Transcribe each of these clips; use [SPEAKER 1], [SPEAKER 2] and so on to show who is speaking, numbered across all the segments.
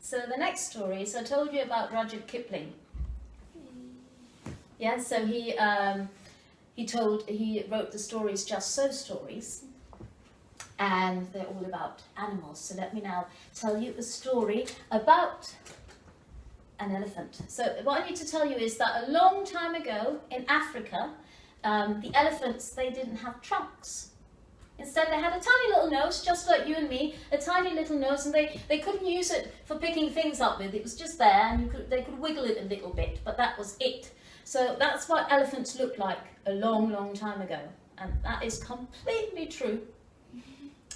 [SPEAKER 1] So the next story, so I told you about Rudyard Kipling. Yeah, so he wrote the stories Just So Stories, and they're all about animals. So let me now tell you a story about an elephant. So what I need to tell you is that a long time ago in Africa, the elephants, they didn't have trunks. Instead, they had a tiny little nose, just like you and me, a tiny little nose, and they couldn't use it for picking things up with. It was just there, and they could wiggle it a little bit, but that was it. So that's what elephants looked like a long, long time ago, and that is completely true.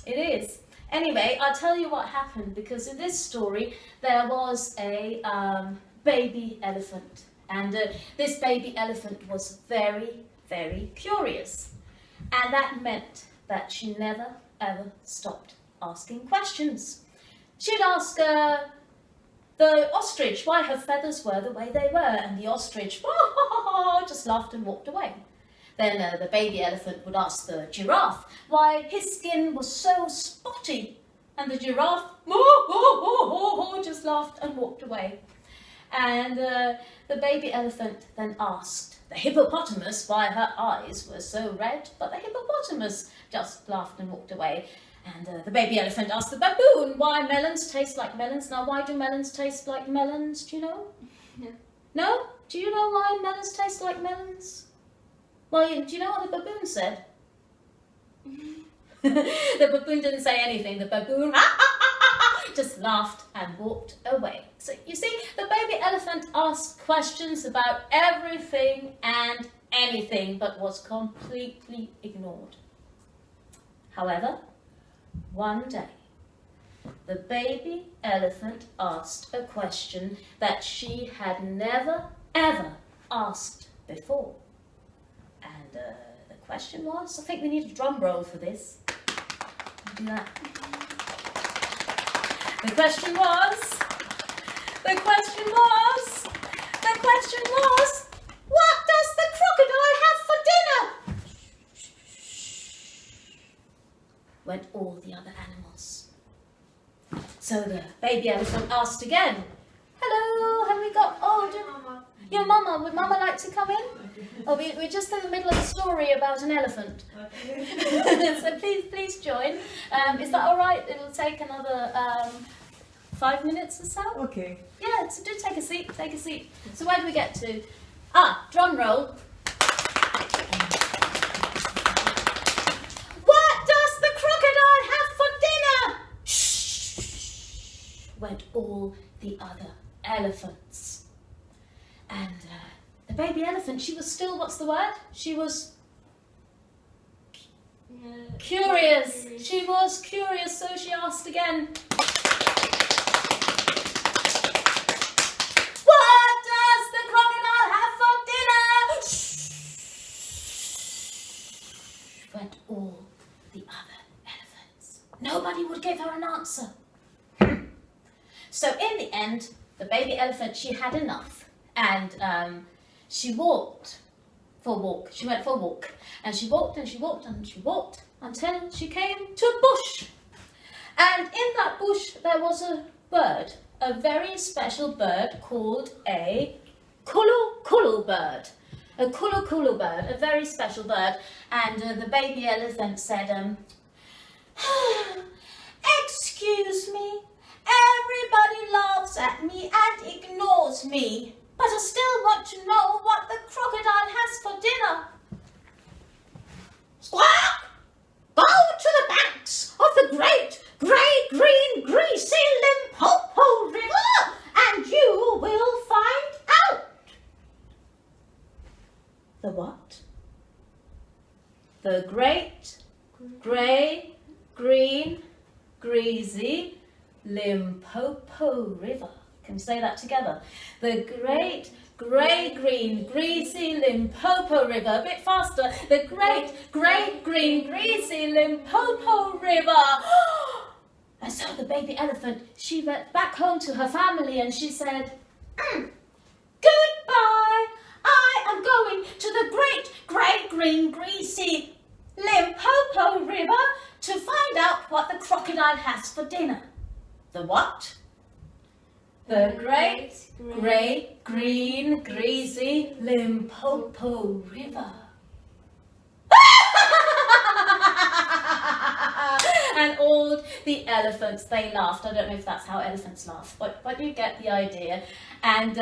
[SPEAKER 1] It is. Anyway, I'll tell you what happened, because in this story, there was a baby elephant, and this baby elephant was very, very curious, and that meant that she never ever stopped asking questions. She'd ask the ostrich why her feathers were the way they were, and the ostrich just laughed and walked away. Then the baby elephant would ask the giraffe why his skin was so spotty, and the giraffe just laughed and walked away. And the baby elephant then asked the hippopotamus why her eyes were so red, but the hippopotamus just laughed and walked away. And the baby elephant asked the baboon why melons taste like melons. Now, why do melons taste like melons? Do you know?
[SPEAKER 2] No.
[SPEAKER 1] No? Do you know why melons taste like melons? Well, do you know what the baboon said? The baboon didn't say anything. The baboon just laughed and walked away. So you see, the baby elephant asked questions about everything and anything, but was completely ignored. However, one day, the baby elephant asked a question that she had never, ever asked before. And the question was, I think we need a drum roll for this. Do that. The question was, what does the crocodile have for dinner? Went all the other animals. So the baby elephant asked again, hello, have we got,
[SPEAKER 2] Mama.
[SPEAKER 1] your mama, would mama like to come in? Oh, we're just in the middle of a story about an elephant. So please join. Is that all right? It'll take another 5 minutes or so.
[SPEAKER 3] Okay.
[SPEAKER 1] Yeah, so do take a seat, So where do we get to? Drum roll. What does the crocodile have for dinner? Shh, went all the other elephants. And the baby elephant, she was still, what's the word? She was curious. She was curious, so she asked again. What does the crocodile have for dinner? Shh, went all the other elephants. Nobody would give her an answer. So in the end, the baby elephant, she had enough. And she went for a walk, and she walked and she walked and she walked until she came to a bush. And in that bush there was a bird, a very special bird called a kulu bird. A kulu bird, a very special bird. And the baby elephant said, excuse me, everybody laughs at me and ignores me. But I still want to know what the crocodile has for dinner. Squawk! Go to the banks of the great, grey, green, greasy Limpopo River, and you will find out. The what? The great, grey, green, greasy Limpopo River. Can we say that together? The great, grey, green, greasy Limpopo River. A bit faster. The great, grey, green, greasy Limpopo River. And so the baby elephant, she went back home to her family and she said, goodbye. I am going to the great, grey, green, greasy Limpopo River to find out what the crocodile has for dinner. The what? the great, grey, green, greasy Limpopo River. And all the elephants, they laughed. I don't know if that's how elephants laugh, but you get the idea. And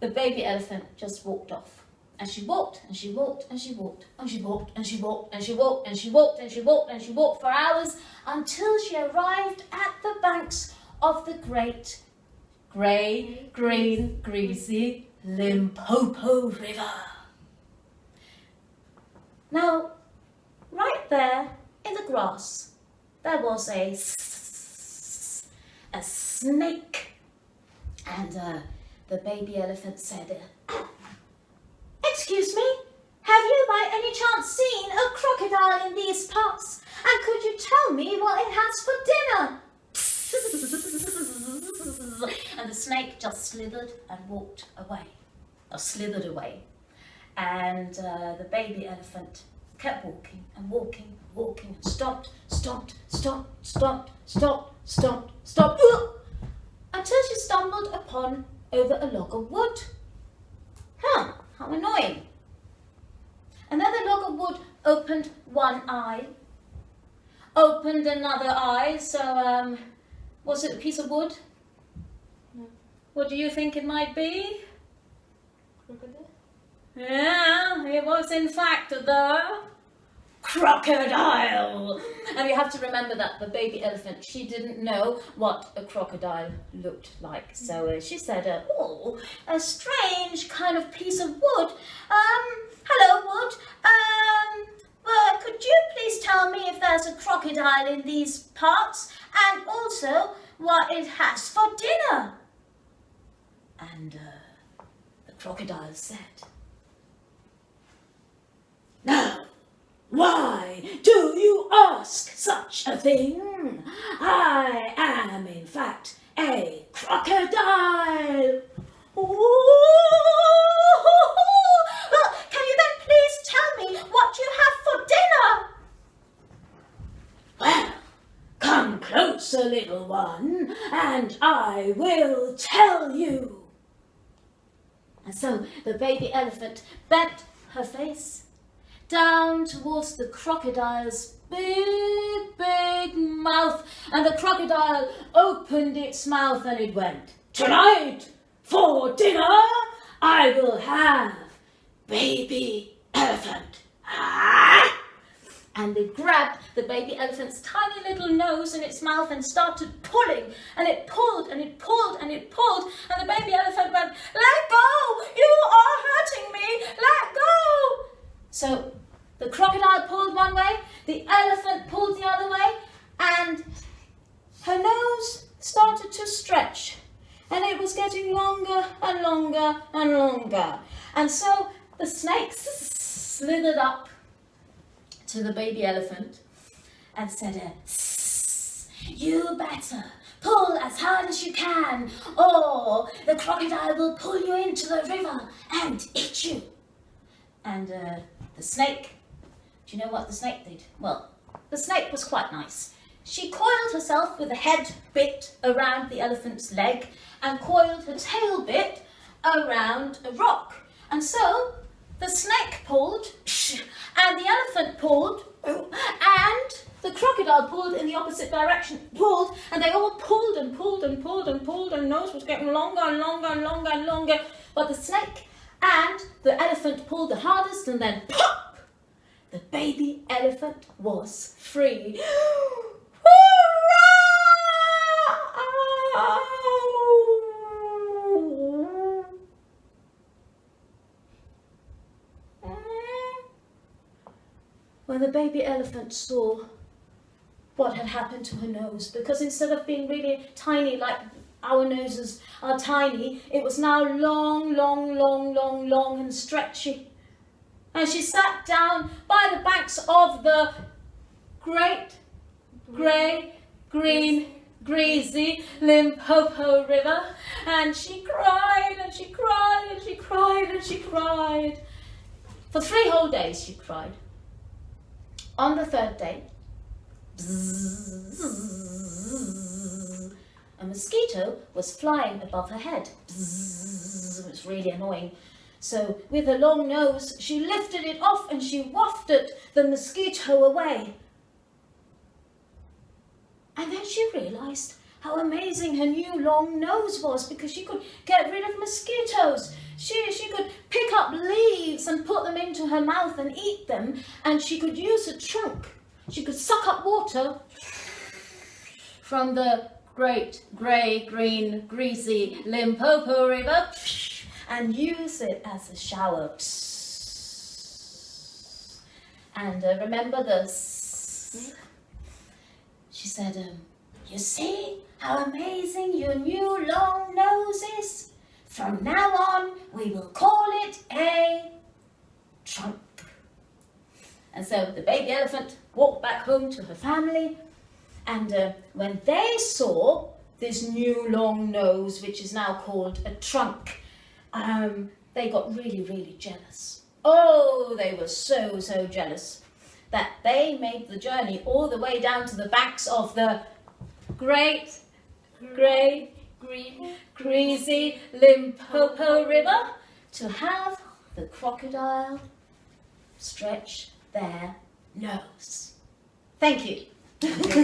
[SPEAKER 1] the baby elephant just walked off. And she walked, and she walked, and she walked, and she walked, and she walked, and she walked, and she walked, and she walked, and she walked for hours until she arrived at the banks of the great, grey, green, greasy Limpopo River. Now, right there in the grass, there was a snake. And the baby elephant said, "Excuse me, have you by any chance seen a crocodile in these parts? And could you tell me what it has for dinner?" And the snake just slithered and walked away, or slithered away. And the baby elephant kept walking and walking, walking, and stopped, stopped, stopped, stopped, stopped, stopped, stopped, until she stumbled over a log of wood. Huh, how annoying. And then the log of wood opened one eye, opened another eye. So, was it a piece of wood? No. What do you think it might be?
[SPEAKER 2] Crocodile?
[SPEAKER 1] Yeah, it was in fact the crocodile. And you have to remember that the baby elephant, she didn't know what a crocodile looked like. So she said, "Oh, a strange kind of piece of wood. Hello, wood. Well, could you please tell me if there's a crocodile in these parts, and also what it has for dinner?" And the crocodile said, "Now, why do you ask such a thing? I am, in fact, a crocodile." "Ooh, well, can you then please tell me what you have for dinner?" "Well, come closer, little one, and I will tell you." And so the baby elephant bent her face down towards the crocodile's big, big mouth, and the crocodile opened its mouth and it went, "Tonight, for dinner, I will have baby elephant." And they grabbed the baby elephant's tiny little nose in its mouth and started pulling, and it pulled and it pulled and it pulled, and the baby elephant went, "Let go! You are hurting me! Let go!" So the crocodile pulled one way, the elephant pulled the other way, and her nose started to stretch, and it was getting longer and longer and longer. And so the snake slithered up to the baby elephant and said, "You better pull as hard as you can, or the crocodile will pull you into the river and eat you." And the snake, do you know what the snake did? Well, the snake was quite nice. She coiled herself with the head bit around the elephant's leg and coiled her tail bit around a rock. And so the snake pulled, and the elephant pulled, and the crocodile pulled in the opposite direction, pulled, and they all pulled and pulled and pulled and pulled, and the nose was getting longer and longer and longer and longer. But the snake and the elephant pulled the hardest, and then pop! The baby elephant was free. When the baby elephant saw what had happened to her nose, because instead of being really tiny like our noses are tiny, it was now long, long, long, long, long and stretchy. And she sat down by the banks of the great, grey, green, greasy Limpopo River, and she cried and she cried and she cried and she cried. For 3 whole days she cried. On the 3rd day, a mosquito was flying above her head. Bzzz, it was really annoying. So with her long nose, she lifted it off and she wafted the mosquito away. And then she realised how amazing her new long nose was, because she could get rid of mosquitoes. She could pick up leaves and put them into her mouth and eat them, and she could use her trunk. She could suck up water from the great grey, green, greasy Limpopo River and use it as a shower. And remember this? She said, you see how amazing your new long nose is? From now on, we will call it a trunk. And so the baby elephant walked back home to her family, and when they saw this new long nose, which is now called a trunk, they got really, really jealous. Oh, they were so, so jealous that they made the journey all the way down to the banks of the great, grey,
[SPEAKER 2] Green.
[SPEAKER 1] greasy Limpopo River to have the crocodile stretch their nose. Thank you. Thank you.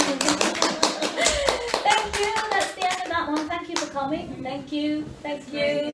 [SPEAKER 1] That's the end of that one. Thank you for coming. Thank you. Thank you.